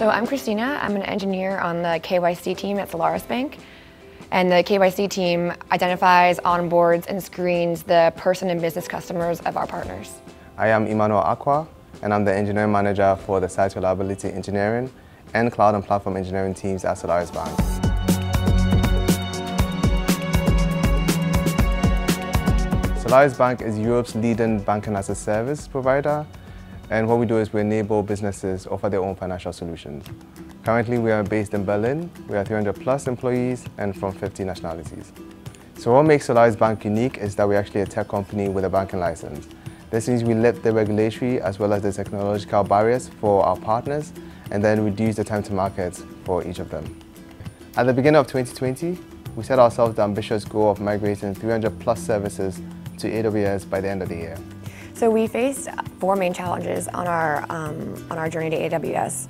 So I'm Christina. I'm an engineer on the KYC team at Solarisbank. And the KYC team identifies, onboards, and screens the person and business customers of our partners. I am Emmanuel Aqua, and I'm the engineering manager for the site reliability engineering and cloud and platform engineering teams at Solarisbank. Solarisbank is Europe's leading banking as a service provider, and what we do is we enable businesses offer their own financial solutions. Currently, we are based in Berlin. We are 300 plus employees and from 50 nationalities. So what makes Solarisbank unique is that we're actually a tech company with a banking license. This means we lift the regulatory as well as the technological barriers for our partners and then reduce the time to market for each of them. At the beginning of 2020, we set ourselves the ambitious goal of migrating 300 plus services to AWS by the end of the year. So we faced 4 main challenges on our journey to AWS.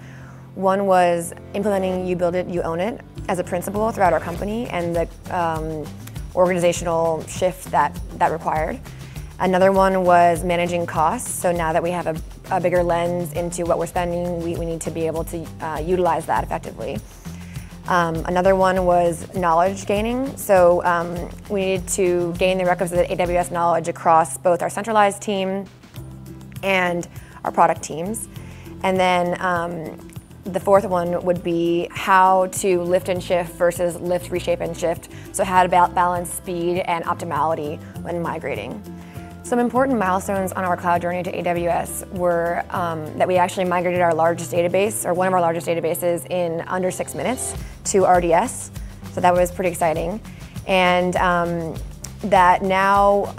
One was implementing you build it, you own it as a principle throughout our company and the organizational shift that required. Another one was managing costs. So now that we have a bigger lens into what we're spending, we need to be able to utilize that effectively. Another one was knowledge gaining. So we needed to gain the requisite AWS knowledge across both our centralized team and our product teams. And then the fourth one would be how to lift and shift versus lift, reshape, and shift. So how to balance speed and optimality when migrating. Some important milestones on our cloud journey to AWS were that we actually migrated our largest database, or one of our largest databases, in under 6 minutes to RDS. So that was pretty exciting. And that now,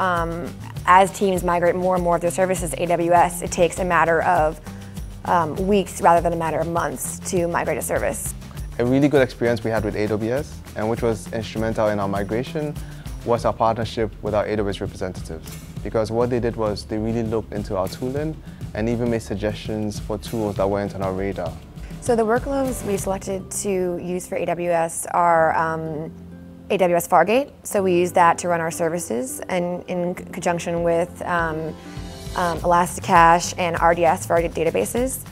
as teams migrate more and more of their services to AWS, it takes a matter of weeks rather than a matter of months to migrate a service. A really good experience we had with AWS, and which was instrumental in our migration, was our partnership with our AWS representatives. Because what they did was they really looked into our tooling and even made suggestions for tools that weren't on our radar. So the workloads we selected to use for AWS are AWS Fargate. So we use that to run our services, and in conjunction with Elasticache and RDS for our databases.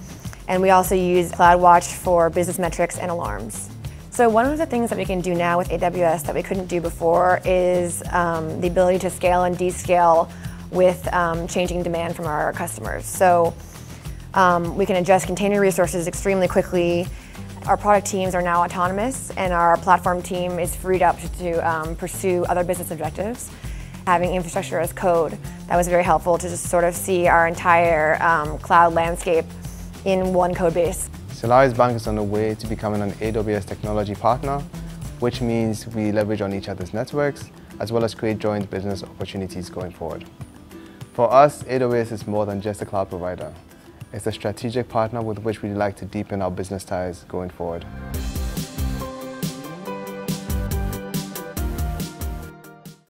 And we also use CloudWatch for business metrics and alarms. So one of the things that we can do now with AWS that we couldn't do before is the ability to scale and descale with changing demand from our customers. So we can adjust container resources extremely quickly. Our product teams are now autonomous, and our platform team is freed up to pursue other business objectives. Having infrastructure as code, that was very helpful to just sort of see our entire cloud landscape in one code base. Solarisbank is on the way to becoming an AWS technology partner, which means we leverage on each other's networks, as well as create joint business opportunities going forward. For us, AWS is more than just a cloud provider. It's a strategic partner with which we'd like to deepen our business ties going forward.